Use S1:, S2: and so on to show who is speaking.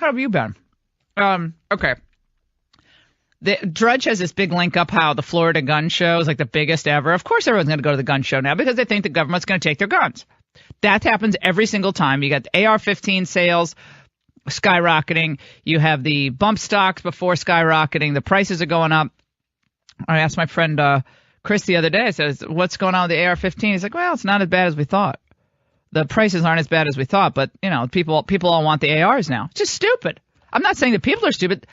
S1: How have you been? Okay. Drudge has this big link up how the Florida gun show is like the biggest ever. Of course everyone's going to go to the gun show now because they think the government's going to take their guns. That happens every single time. You got the AR-15 sales skyrocketing. You have the bump stocks before skyrocketing. The prices are going up. I asked my friend Chris the other day, I said, what's going on with the AR-15? He's like, well, it's not as bad as we thought. The prices aren't as bad as we thought, but, people all want the ARs now. It's just stupid. I'm not saying that people are stupid.